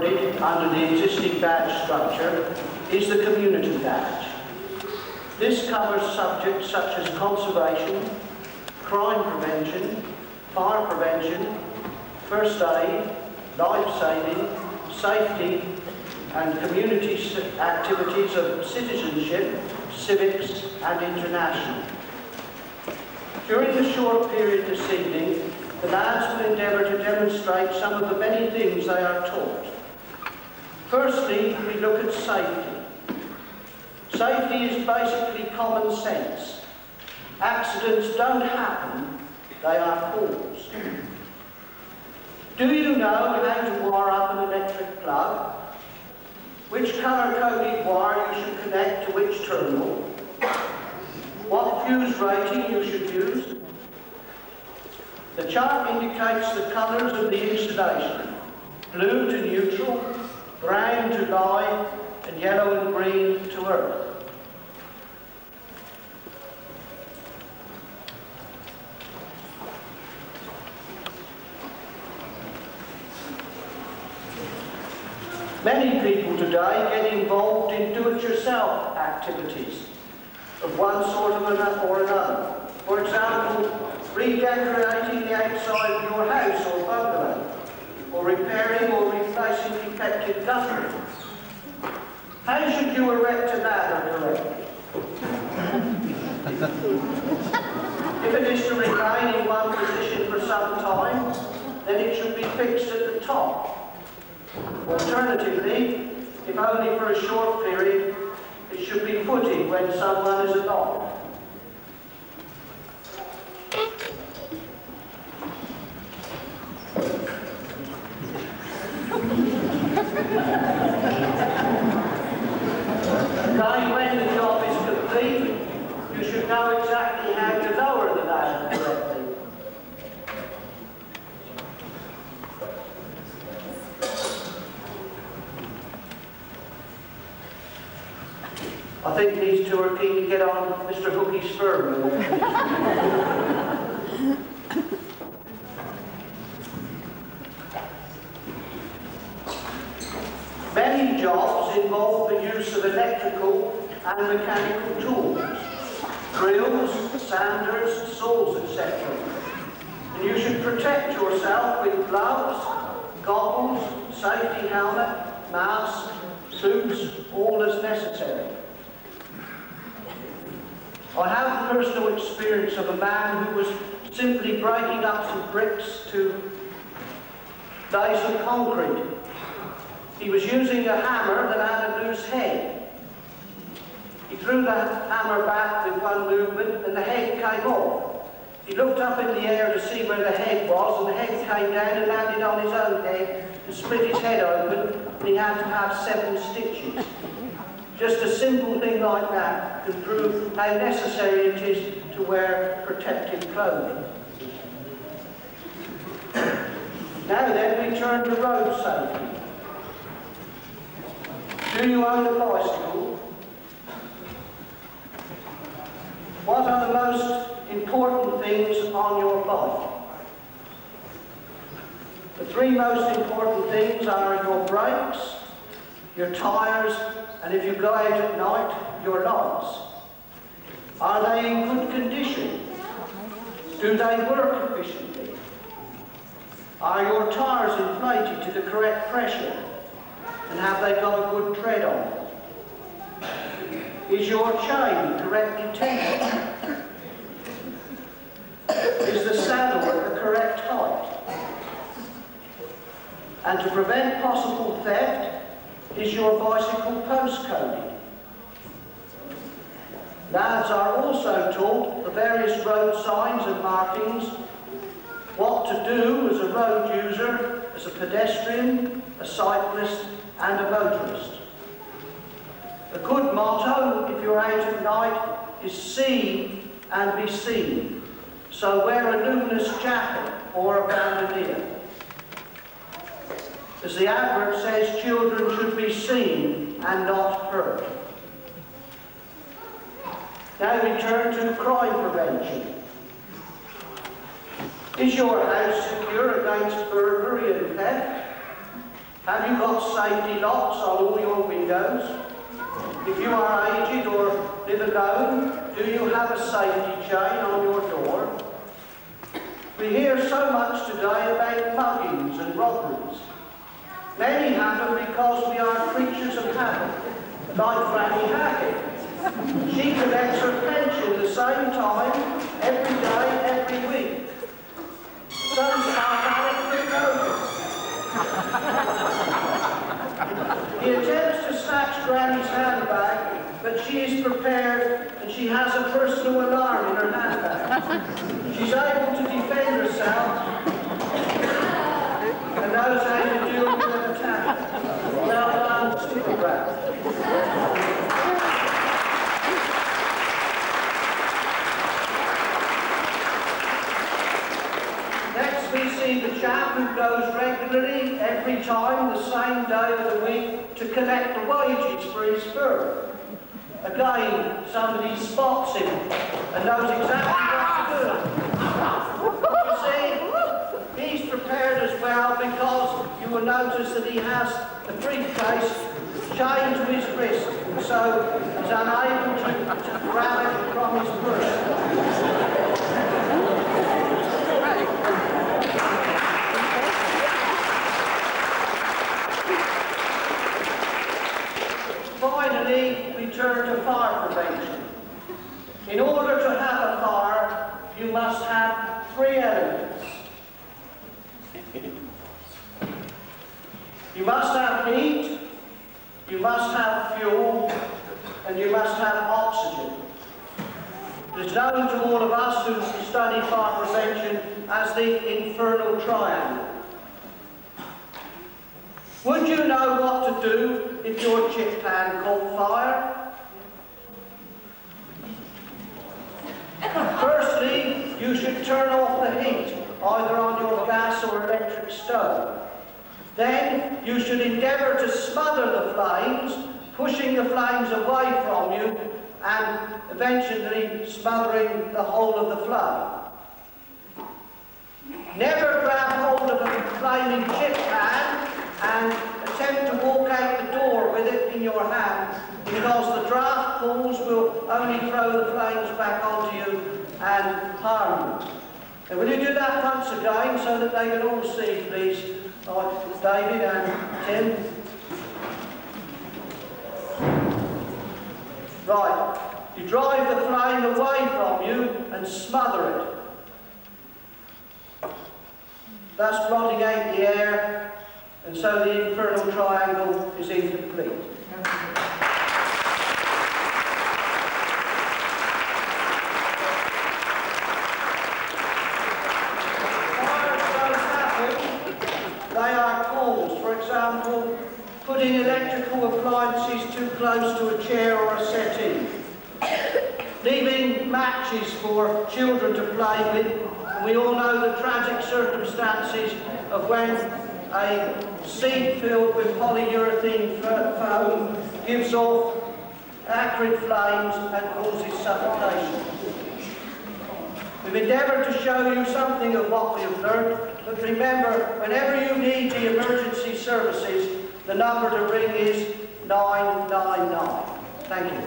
included under the existing badge structure is the community badge. This covers subjects such as conservation, crime prevention, fire prevention, first aid, life-saving, safety and community activities of citizenship, civics and international. During the short period this evening, the lads will endeavour to demonstrate some of the many things they are taught. Firstly, we look at safety. Safety is basically common sense. Accidents don't happen, they are caused. Do you know how to wire up an electric plug? Which colour-coded wire you should connect to which terminal? What fuse rating you should use? The chart indicates the colours of the installation: blue to neutral, brown to light, and yellow and green to earth. Many people today get involved in do-it-yourself activities of one sort or another. For example, redecorating the outside of your house or bungalow, or repairing or replacing defective guttering. How should you erect a ladder correctly? If it is to remain in one position for some time, then it should be fixed at the top. Alternatively, if only for a short period, it should be footed when someone is aloft. Now, when the job is complete, you should know exactly how to lower the ladder correctly. I think these two are keen to get on Mr. Hookie's firm. Many jobs involve the use of electrical and mechanical tools, drills, sanders, saws, etc. And you should protect yourself with gloves, goggles, safety helmet, mask, boots, all as necessary. I have personal experience of a man who was simply breaking up some bricks to lay some concrete. He was using a hammer that had a loose head. He threw the hammer back with one movement and the head came off. He looked up in the air to see where the head was, and the head came down and landed on his own head and split his head open, and he had to have 7 stitches. Just a simple thing like that can prove how necessary it is to wear protective clothing. Now then, we turn to road safety. Do you own a bicycle? What are the most important things on your bike? The 3 most important things are your brakes, your tyres, and if you go out at night, your lights. Are they in good condition? Do they work efficiently? Are your tyres inflated to the correct pressure? And have they got a good tread on? Is your chain correctly tensioned? Is the saddle at the correct height? And to prevent possible theft, is your bicycle post-coded? Lads are also taught the various road signs and markings, what to do as a road user, as a pedestrian, a cyclist and a motorist. A good motto, if you're out at night, is see and be seen. So wear a luminous jacket or a bandolier. As the advert says, children should be seen and not hurt. Now we turn to crime prevention. Is your house secure against burglary and theft? Have you got safety locks on all your windows? If you are aged or live alone, do you have a safety chain on your door? We hear so much today about muggings and robberies. Many happen because we are creatures of habit, like Granny Hackett. She collects her pension the same time, every day, every week. Some start with notice. He attempts to snatch Granny's handbag, but she is prepared and she has a personal alarm in her handbag. She's able to defend herself and knows how to deal with an attack. Well done, Super Rat. Next we see the chap who goes regularly, every time, the same day of the week, to collect the wages for his firm. Again, somebody spots him and knows exactly what to do. You see, he's prepared as well because you will notice that he has the briefcase chained to his wrist, so he's unable to grab it from his purse. Finally, we turn to fire prevention. In order to have a fire, you must have three elements. You must have heat, you must have fuel, and you must have oxygen. It is known to all of us who study fire prevention as the infernal triangle. Would you know what to do if your chip pan caught fire? Firstly, you should turn off the heat, either on your gas or electric stove. Then you should endeavour to smother the flames, pushing the flames away from you and eventually smothering the whole of the flame. Never grab hold of a flaming chip pan and attempt to walk out the door with it in your hand, because the draft pulls will only throw the flames back onto you and harm you. And will you do that once again so that they can all see, please? Like David and Tim. Right, you drive the flame away from you and smother it. Thus blotting out the air, and so the infernal triangle is incomplete. Fires don't happen, they are caused. For example, putting electrical appliances too close to a chair or a settee, leaving matches for children to play with. And we all know the tragic circumstances of when a seat filled with polyurethane foam gives off acrid flames and causes suffocation. We've endeavoured to show you something of what we have learned, but remember, whenever you need the emergency services, the number to ring is 999. Thank you.